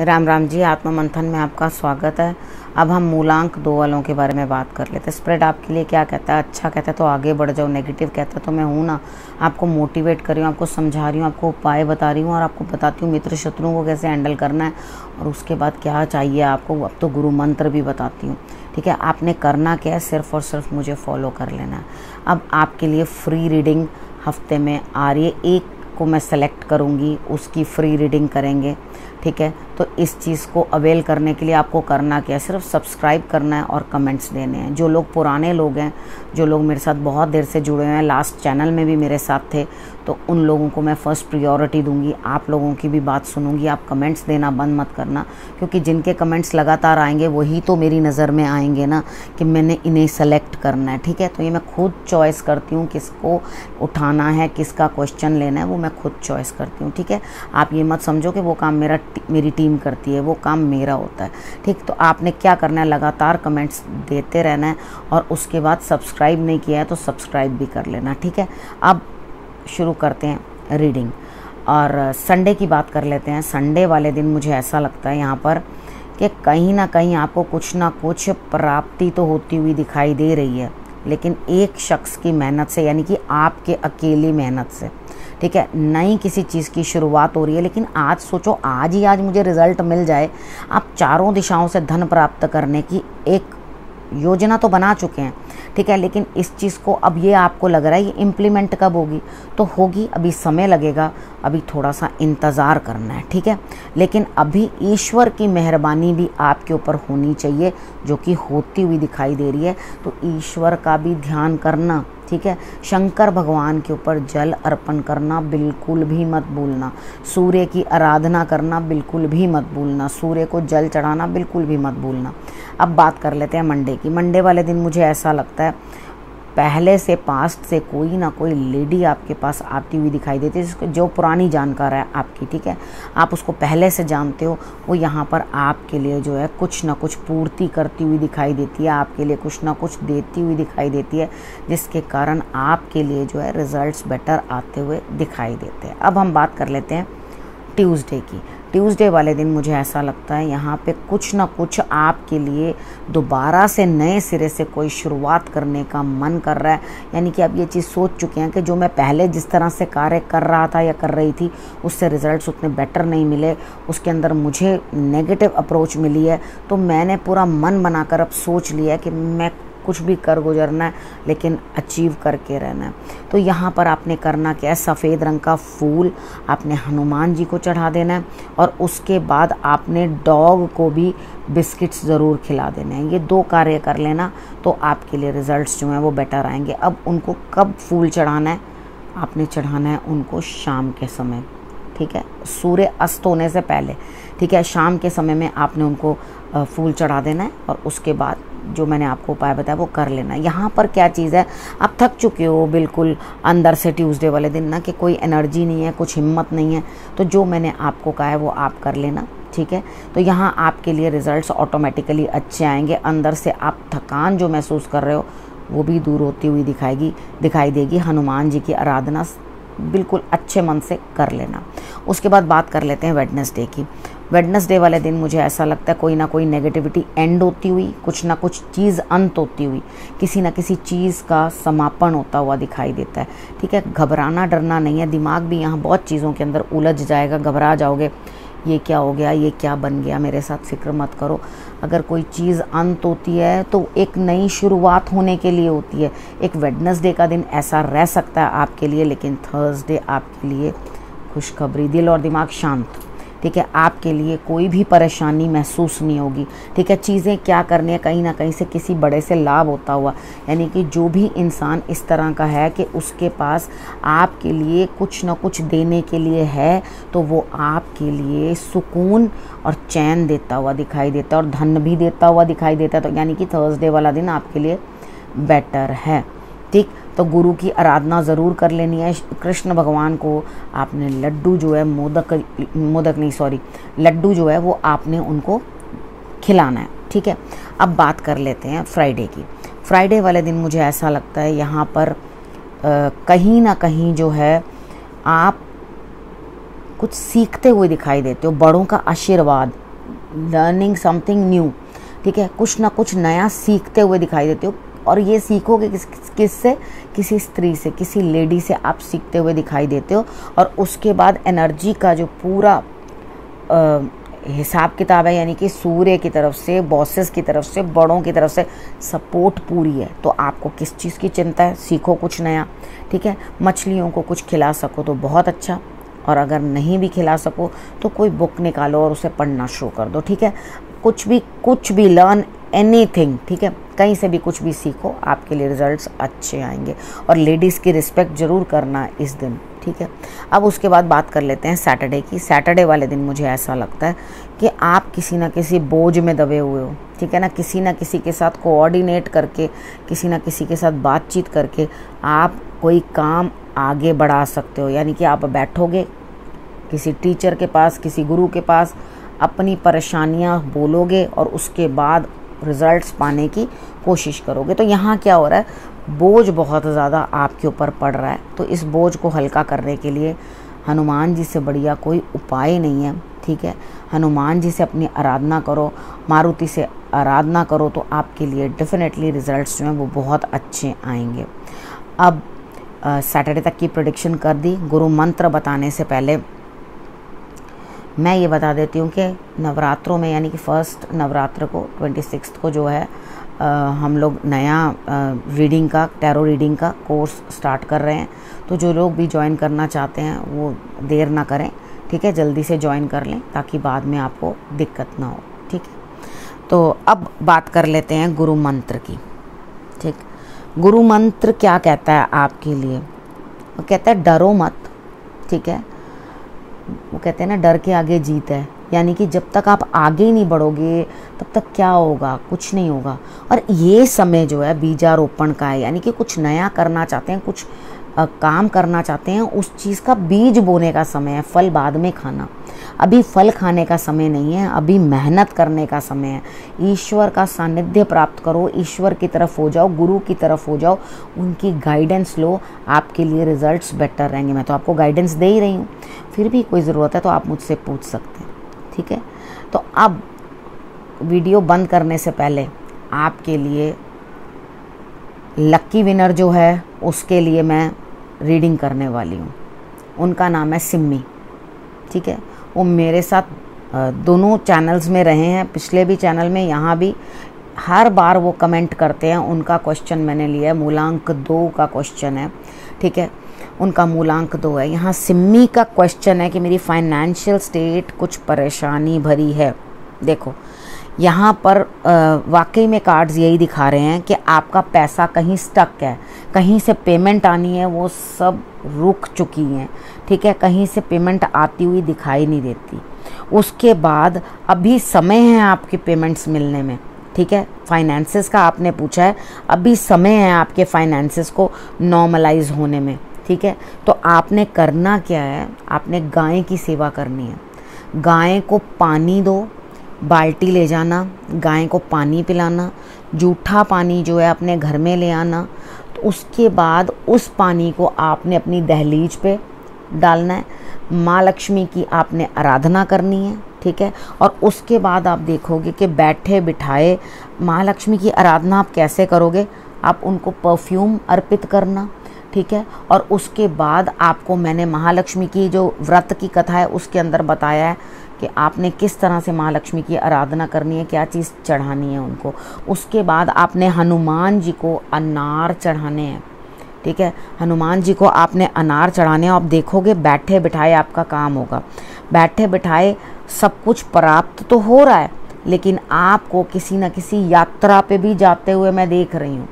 राम राम जी, आत्मा मंथन में आपका स्वागत है। अब हम मूलांक 2 वालों के बारे में बात कर लेते हैं। स्प्रेड आपके लिए क्या कहता है? अच्छा कहता है तो आगे बढ़ जाओ, नेगेटिव कहता है तो मैं हूँ ना, आपको मोटिवेट कर रही हूँ, आपको समझा रही हूँ, आपको उपाय बता रही हूँ और आपको बताती हूँ मित्र शत्रुओं को कैसे हैंडल करना है और उसके बाद क्या चाहिए आपको। अब तो गुरु मंत्र भी बताती हूँ, ठीक है। आपने करना क्या है, सिर्फ और सिर्फ मुझे फॉलो कर लेना है। अब आपके लिए फ्री रीडिंग हफ्ते में आ रही है, एक को मैं सेलेक्ट करूँगी, उसकी फ्री रीडिंग करेंगे, ठीक है। तो इस चीज़ को अवेल करने के लिए आपको करना क्या है, सिर्फ सब्सक्राइब करना है और कमेंट्स देने हैं। जो लोग पुराने लोग हैं, जो लोग मेरे साथ बहुत देर से जुड़े हुए हैं, लास्ट चैनल में भी मेरे साथ थे, तो उन लोगों को मैं फ़र्स्ट प्रायोरिटी दूंगी। आप लोगों की भी बात सुनूंगी। आप कमेंट्स देना बंद मत करना, क्योंकि जिनके कमेंट्स लगातार आएंगे वही तो मेरी नज़र में आएंगे ना, कि मैंने इन्हें सेलेक्ट करना है, ठीक है। तो ये मैं खुद चॉइस करती हूँ किसको उठाना है, किसका क्वेश्चन लेना है, वो मैं खुद चॉइस करती हूँ, ठीक है। आप ये मत समझो कि वो काम मेरी टीम करती है, वो काम मेरा होता है, ठीक। तो आपने क्या करना है, लगातार कमेंट्स देते रहना है और उसके बाद सब्सक्राइब नहीं किया है तो सब्सक्राइब भी कर लेना, ठीक है। अब शुरू करते हैं रीडिंग और संडे की बात कर लेते हैं। संडे वाले दिन मुझे ऐसा लगता है यहाँ पर कि कहीं ना कहीं आपको कुछ ना कुछ प्राप्ति तो होती हुई दिखाई दे रही है, लेकिन एक शख्स की मेहनत से, यानी कि आपके अकेली मेहनत से, ठीक है। नई किसी चीज़ की शुरुआत हो रही है, लेकिन आज सोचो आज ही आज मुझे रिजल्ट मिल जाए। आप चारों दिशाओं से धन प्राप्त करने की एक योजना तो बना चुके हैं, ठीक है, लेकिन इस चीज़ को अब ये आपको लग रहा है ये इम्प्लीमेंट कब होगी, तो होगी, अभी समय लगेगा, अभी थोड़ा सा इंतज़ार करना है, ठीक है। लेकिन अभी ईश्वर की मेहरबानी भी आपके ऊपर होनी चाहिए, जो कि होती हुई दिखाई दे रही है। तो ईश्वर का भी ध्यान करना, ठीक है। शंकर भगवान के ऊपर जल अर्पण करना बिल्कुल भी मत भूलना। सूर्य की आराधना करना बिल्कुल भी मत भूलना। सूर्य को जल चढ़ाना बिल्कुल भी मत भूलना। अब बात कर लेते हैं मंडे की। मंडे वाले दिन मुझे ऐसा लगता है पहले से, पास्ट से कोई ना कोई लेडी आपके पास आती हुई दिखाई देती है, जो पुरानी जानकार है आपकी, ठीक है। आप उसको पहले से जानते हो, वो यहाँ पर आपके लिए जो है कुछ ना कुछ पूर्ति करती हुई दिखाई देती है, आपके लिए कुछ ना कुछ देती हुई दिखाई देती है, जिसके कारण आपके लिए जो है रिजल्ट्स बेटर आते हुए दिखाई देते हैं। अब हम बात कर लेते हैं ट्यूसडे की। ट्यूसडे वाले दिन मुझे ऐसा लगता है यहाँ पे कुछ ना कुछ आपके लिए दोबारा से नए सिरे से कोई शुरुआत करने का मन कर रहा है। यानी कि आप ये चीज़ सोच चुके हैं कि जो मैं पहले जिस तरह से कार्य कर रहा था या कर रही थी, उससे रिजल्ट्स उतने बेटर नहीं मिले, उसके अंदर मुझे नेगेटिव अप्रोच मिली है। तो मैंने पूरा मन बनाकर अब सोच लिया है कि मैं कुछ भी कर गुजरना है, लेकिन अचीव करके रहना है। तो यहाँ पर आपने करना क्या है, सफ़ेद रंग का फूल आपने हनुमान जी को चढ़ा देना है और उसके बाद आपने डॉग को भी बिस्किट्स ज़रूर खिला देने हैं। ये 2 कार्य कर लेना तो आपके लिए रिज़ल्ट्स जो हैं वो बेटर आएंगे। अब उनको कब फूल चढ़ाना है, आपने चढ़ाना है उनको शाम के समय, ठीक है, सूर्य अस्त होने से पहले, ठीक है। शाम के समय में आपने उनको फूल चढ़ा देना है और उसके बाद जो मैंने आपको उपाय बताया वो कर लेना। यहाँ पर क्या चीज़ है, आप थक चुके हो बिल्कुल अंदर से ट्यूसडे वाले दिन ना, कि कोई एनर्जी नहीं है, कुछ हिम्मत नहीं है, तो जो मैंने आपको कहा है वो आप कर लेना, ठीक है। तो यहाँ आपके लिए रिजल्ट्स ऑटोमेटिकली अच्छे आएंगे। अंदर से आप थकान जो महसूस कर रहे हो वो भी दूर होती हुई दिखाई देगी। हनुमान जी की आराधना बिल्कुल अच्छे मन से कर लेना। उसके बाद बात कर लेते हैं वेडनेसडे की। वेडनेसडे वाले दिन मुझे ऐसा लगता है कोई ना कोई नेगेटिविटी एंड होती हुई, कुछ ना कुछ चीज़ अंत होती हुई, किसी ना किसी चीज़ का समापन होता हुआ दिखाई देता है, ठीक है। घबराना डरना नहीं है, दिमाग भी यहाँ बहुत चीज़ों के अंदर उलझ जाएगा, घबरा जाओगे, ये क्या हो गया, ये क्या बन गया मेरे साथ, फिक्र मत करो। अगर कोई चीज़ अंत होती है तो एक नई शुरुआत होने के लिए होती है। एक वेडनेसडे का दिन ऐसा रह सकता है आपके लिए, लेकिन थर्सडे आपके लिए खुशखबरी, दिल और दिमाग शांत, ठीक है। आपके लिए कोई भी परेशानी महसूस नहीं होगी, ठीक है। चीज़ें क्या करनी है, कहीं ना कहीं से किसी बड़े से लाभ होता हुआ, यानी कि जो भी इंसान इस तरह का है कि उसके पास आपके लिए कुछ ना कुछ देने के लिए है, तो वो आपके लिए सुकून और चैन देता हुआ दिखाई देता है और धन भी देता हुआ दिखाई देता है। तो यानी कि थर्सडे वाला दिन आपके लिए बेटर है, ठीक। तो गुरु की आराधना ज़रूर कर लेनी है। कृष्ण भगवान को आपने लड्डू जो है लड्डू जो है वो आपने उनको खिलाना है, ठीक है। अब बात कर लेते हैं फ्राइडे की। फ्राइडे वाले दिन मुझे ऐसा लगता है यहाँ पर कहीं ना कहीं जो है आप कुछ सीखते हुए दिखाई देते हो, बड़ों का आशीर्वाद, लर्निंग समथिंग न्यू, ठीक है, कुछ ना कुछ नया सीखते हुए दिखाई देते हो। और ये सीखोगे किससे? किसी स्त्री से, किसी लेडी से आप सीखते हुए दिखाई देते हो। और उसके बाद एनर्जी का जो पूरा हिसाब किताब है, यानी कि सूर्य की तरफ से, बॉसेस की तरफ से, बड़ों की तरफ से सपोर्ट पूरी है। तो आपको किस चीज़ की चिंता है? सीखो कुछ नया, ठीक है। मछलियों को कुछ खिला सको तो बहुत अच्छा, और अगर नहीं भी खिला सको तो कोई बुक निकालो और उसे पढ़ना शुरू कर दो, ठीक है। कुछ भी लर्न एनीथिंग, ठीक है, कहीं से भी कुछ भी सीखो, आपके लिए रिजल्ट्स अच्छे आएंगे। और लेडीज़ की रिस्पेक्ट ज़रूर करना इस दिन, ठीक है। अब उसके बाद बात कर लेते हैं सैटरडे की। सैटरडे वाले दिन मुझे ऐसा लगता है कि आप किसी ना किसी बोझ में दबे हुए हो, ठीक है ना। किसी ना किसी के साथ कोऑर्डिनेट करके, किसी ना किसी के साथ बातचीत करके आप कोई काम आगे बढ़ा सकते हो। यानी कि आप बैठोगे किसी टीचर के पास, किसी गुरु के पास, अपनी परेशानियां बोलोगे और उसके बाद रिजल्ट्स पाने की कोशिश करोगे। तो यहाँ क्या हो रहा है? बोझ बहुत ज़्यादा आपके ऊपर पड़ रहा है। तो इस बोझ को हल्का करने के लिए हनुमान जी से बढ़िया कोई उपाय नहीं है, ठीक है। हनुमान जी से अपनी आराधना करो, मारुति से आराधना करो, तो आपके लिए डेफिनेटली रिजल्ट्स जो हैं वो बहुत अच्छे आएंगे। अब सैटरडे तक की प्रेडिक्शन कर दी। गुरु मंत्र बताने से पहले मैं ये बता देती हूँ कि नवरात्रों में, यानी कि फर्स्ट नवरात्र को 26 को जो है हम लोग नया रीडिंग का, टैरो रीडिंग का कोर्स स्टार्ट कर रहे हैं। तो जो लोग भी ज्वाइन करना चाहते हैं वो देर ना करें, ठीक है, जल्दी से ज्वाइन कर लें ताकि बाद में आपको दिक्कत ना हो, ठीक है। तो अब बात कर लेते हैं गुरु मंत्र की, ठीक। गुरु मंत्र क्या कहता है आपके लिए? वो कहता है डरो मत, ठीक है। वो कहते हैं ना, डर के आगे जीत है। यानी कि जब तक आप आगे नहीं बढ़ोगे तब तक क्या होगा? कुछ नहीं होगा। और ये समय जो है बीजारोपण का है, यानी कि कुछ नया करना चाहते हैं, कुछ काम करना चाहते हैं, उस चीज़ का बीज बोने का समय है। फल बाद में खाना, अभी फल खाने का समय नहीं है, अभी मेहनत करने का समय है। ईश्वर का सानिध्य प्राप्त करो, ईश्वर की तरफ हो जाओ, गुरु की तरफ हो जाओ, उनकी गाइडेंस लो, आपके लिए रिजल्ट्स बेटर रहेंगे। मैं तो आपको गाइडेंस दे ही रही हूँ, फिर भी कोई ज़रूरत है तो आप मुझसे पूछ सकते हैं, ठीक है। तो अब वीडियो बंद करने से पहले आपके लिए लक्की विनर जो है उसके लिए मैं रीडिंग करने वाली हूँ। उनका नाम है सिम्मी, ठीक है। वो मेरे साथ दोनों चैनल्स में रहे हैं, पिछले भी चैनल में, यहाँ भी। हर बार वो कमेंट करते हैं। उनका क्वेश्चन मैंने लिया है, मूलांक 2 का क्वेश्चन है, ठीक है। उनका मूलांक 2 है। यहाँ सिम्मी का क्वेश्चन है कि मेरी फाइनेंशियल स्टेट कुछ परेशानी भरी है। देखो यहाँ पर वाकई में कार्ड्स यही दिखा रहे हैं कि आपका पैसा कहीं स्टक है, कहीं से पेमेंट आनी है वो सब रुक चुकी हैं, ठीक है। कहीं से पेमेंट आती हुई दिखाई नहीं देती। उसके बाद अभी समय है आपके पेमेंट्स मिलने में, ठीक है। फाइनेंसेस का आपने पूछा है, अभी समय है आपके फाइनेंसेस को नॉर्मलाइज होने में, ठीक है। तो आपने करना क्या है? आपने गाय की सेवा करनी है। गाय को पानी दो, बाल्टी ले जाना, गाय को पानी पिलाना, जूठा पानी जो है अपने घर में ले आना। तो उसके बाद उस पानी को आपने अपनी दहलीज पे डालना है। माँ लक्ष्मी की आपने आराधना करनी है, ठीक है। और उसके बाद आप देखोगे कि बैठे बिठाए माँ लक्ष्मी की आराधना आप कैसे करोगे? आप उनको परफ्यूम अर्पित करना, ठीक है। और उसके बाद आपको मैंने महालक्ष्मी की जो व्रत की कथा है उसके अंदर बताया है कि आपने किस तरह से महालक्ष्मी की आराधना करनी है, क्या चीज़ चढ़ानी है उनको। उसके बाद आपने हनुमान जी को अनार चढ़ाने हैं, ठीक है। हनुमान जी को आपने अनार चढ़ाने हैं। आप देखोगे बैठे बिठाए आपका काम होगा। बैठे बिठाए सब कुछ प्राप्त तो हो रहा है, लेकिन आपको किसी न किसी यात्रा पे भी जाते हुए मैं देख रही हूँ,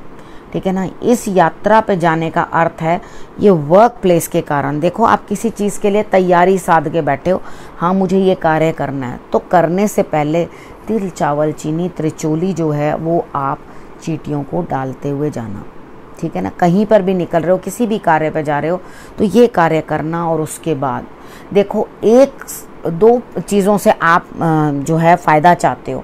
ठीक है ना। इस यात्रा पे जाने का अर्थ है ये वर्क प्लेस के कारण। देखो आप किसी चीज़ के लिए तैयारी साध के बैठे हो, हाँ मुझे ये कार्य करना है, तो करने से पहले तिल चावल चीनी त्रिचोली जो है वो आप चींटियों को डालते हुए जाना, ठीक है ना। कहीं पर भी निकल रहे हो, किसी भी कार्य पे जा रहे हो तो ये कार्य करना। और उसके बाद देखो 1-2 चीज़ों से आप जो है फ़ायदा चाहते हो।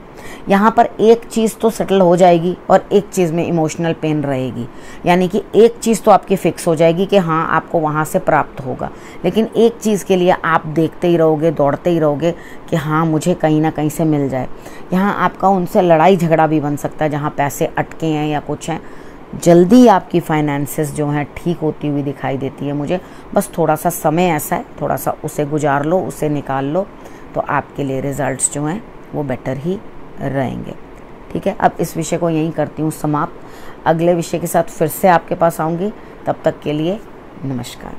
यहाँ पर एक चीज़ तो सेटल हो जाएगी और एक चीज़ में इमोशनल पेन रहेगी। यानी कि एक चीज़ तो आपकी फिक्स हो जाएगी कि हाँ आपको वहाँ से प्राप्त होगा, लेकिन एक चीज़ के लिए आप देखते ही रहोगे, दौड़ते ही रहोगे कि हाँ मुझे कहीं ना कहीं से मिल जाए। यहाँ आपका उनसे लड़ाई झगड़ा भी बन सकता है जहाँ पैसे अटके हैं या कुछ हैं। जल्दी आपकी फाइनेंसेस जो हैं ठीक होती हुई दिखाई देती है मुझे, बस थोड़ा सा समय ऐसा है, थोड़ा सा उसे गुजार लो, उसे निकाल लो, तो आपके लिए रिजल्ट्स जो हैं वो बेटर ही रहेंगे। ठीक है, अब इस विषय को यहीं करती हूँ समाप्त। अगले विषय के साथ फिर से आपके पास आऊँगी, तब तक के लिए नमस्कार।